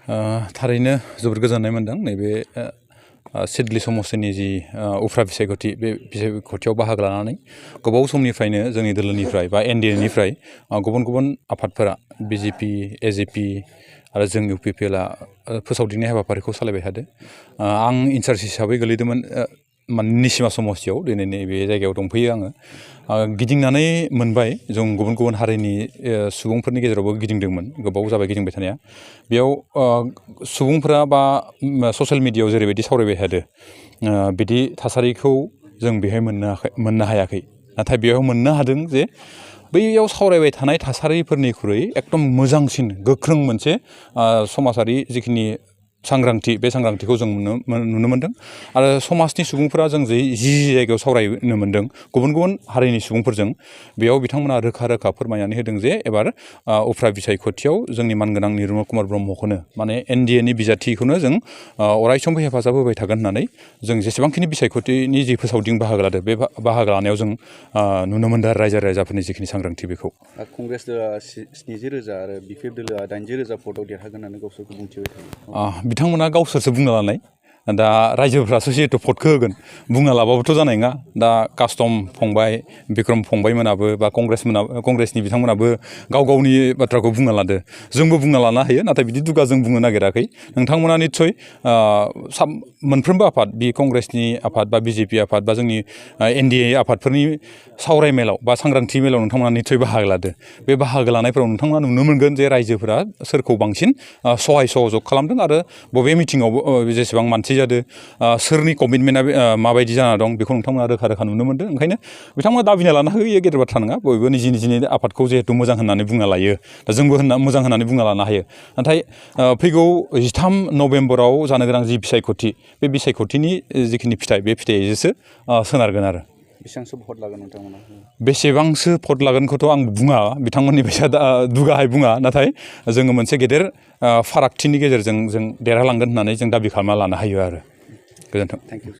थारैनो जोबोद गोजोननाय मोनदों नैबे सिडली समस्टिनि जि उफ्रा बिसायख'थि बे बिसायख'थियाव बाहागो लानानै गोबाव समनिफ्रायनो जोंनि दोलोनिफ्राय बा एनडिएनिफ्राय गुबुन गुबुन आफादफोरा बिजेपि एजेपि आरो जों इउपिपिएलआ फोसावदिंनाय हाबाफारिखौ सालायबाय थादों। आं इनचार्ज हिसाबै गोलैदोंमोन निसिमा समस्टियाव दिनै नैबे जायगायाव दंफैयो आङो। गिदिंनानै मोनबाय जों गुबुन गुबुन हारिनि सुबुंफोरनि गेजेरावबो गिदिंदोंमोन, गोबाव जाबाय गिदिंबाय थानाया। बेयाव सुबुंफोरा बा ससियेल मिडियायाव जेरैबायदि सावरायबाय थादों बिदि थासारिखौ जों बेहाय मोननो हायाखै। नाथाय बेयाव मोननो हादों जे बैयाव सावरायबाय थानाय थासारिफोरनिख्रुइ एकदम मोजांसिन गोख्रों मोनसे समाजारि जिखिनि सांग्रांथि बे सांग्रांथिखौ जों नुनो मोनदों। आरो समाजनि सुबुंफोरा जों जि जायगायाव सावरायनो मोनदों गुबुन गुबुन हारिनि सुबुंफोरजों, बेयाव बिथांमोना रोखा रोखा फोरमायनानै होदों जे एबार उफ्रा बिसायख'थियाव जोंनि मानगोनां निरुपमा कुमार ब्रह्मखौनो माने एनडिएनि बिजाथिखौनो जों अरायसमबो हेफाजाब होबाय थागोन होननानै जों जेसेबांखिनि बिसायख'थिनि जि फोसावदिं बाहागो लादों बे बाहागो लानायाव जों नुनो मोनदों रायजो राजाफोरनि जिखिनि सांग्रांथि बेखौ। कंग्रेस दोलोआ 70,000 आरो बिपिएफ दोलोआ 80,000 भटआव देरहागोन होननानै गावसोरखौ बुंथिबाय थायो। बिथांमोना गावसोरसो बुंना लानाय, दा रायजोफ्रासो जिहेतु भटखौ होगोन बुंना लाबाबोथ' जानाय नङा। दा कास्टम फंबाय बिक्रम फंबायमोनाबो बा कंग्रेसनि बिथांमोनाबो गाव गावनि बाथ्राखौ बुंना लादो, जोंबो बुंना लानो हायो। नाथाय बिदि दुगा जों बुंनो नागिराखै। नोंथांमोना निस्सय मोनफ्रोमबो आफाद, बि कंग्रेसनि आफाद बा बिजेपि आफाद बा जोंनि एनडिए आफादफोरनि सावरायमेलाव बा सांग्रांथि मेलाव नोंथांमोना निस्सय बाहागो लादो। बे बाहागो लानायफोराव नोंथांमोना नुनो मोनगोन जे रायजोफोरा सोरखौ बांसिन सहाय सहयोग खालामदों आरो बबे मिटिङावबो जेसेबां मानसि जादों सोरनि कमिटमेन्टआ माबायदि जाना दं बेखौ नोंथांमोना रोखा रोखा नुनो मोनदों। ओंखायनो बिथांमोना दाबिना लानो हायो गेदेर बाथ्रा नङा। बयबो निजिनि आफादखौ जिहेतु मोजां होननानै बुंना लायो, दा जोंबो मोजां होननानै बुंना लानो हायो। नाथाय फैगौ 13 नभेम्बराव जानो गोनां जि बिसायख'थि, बे बिसायख'थिनि जिखिनि फिथाइ बे फिथाइजोंसो सोनारगोन आरो। बेसेबांसो भट लागोन नोंथांमोना? बेसेबांसो भट लागोनखौथ' आं बुङा, बिथांमोननि बायसा दुगाहाय बुङा। नाथाय जोङो मोनसे गेदेर फारागथिनि गेजेरजों जों देरहालांगोन होननानै जों दाबि खालामना लानो हायो आरो। गोजोन्थों।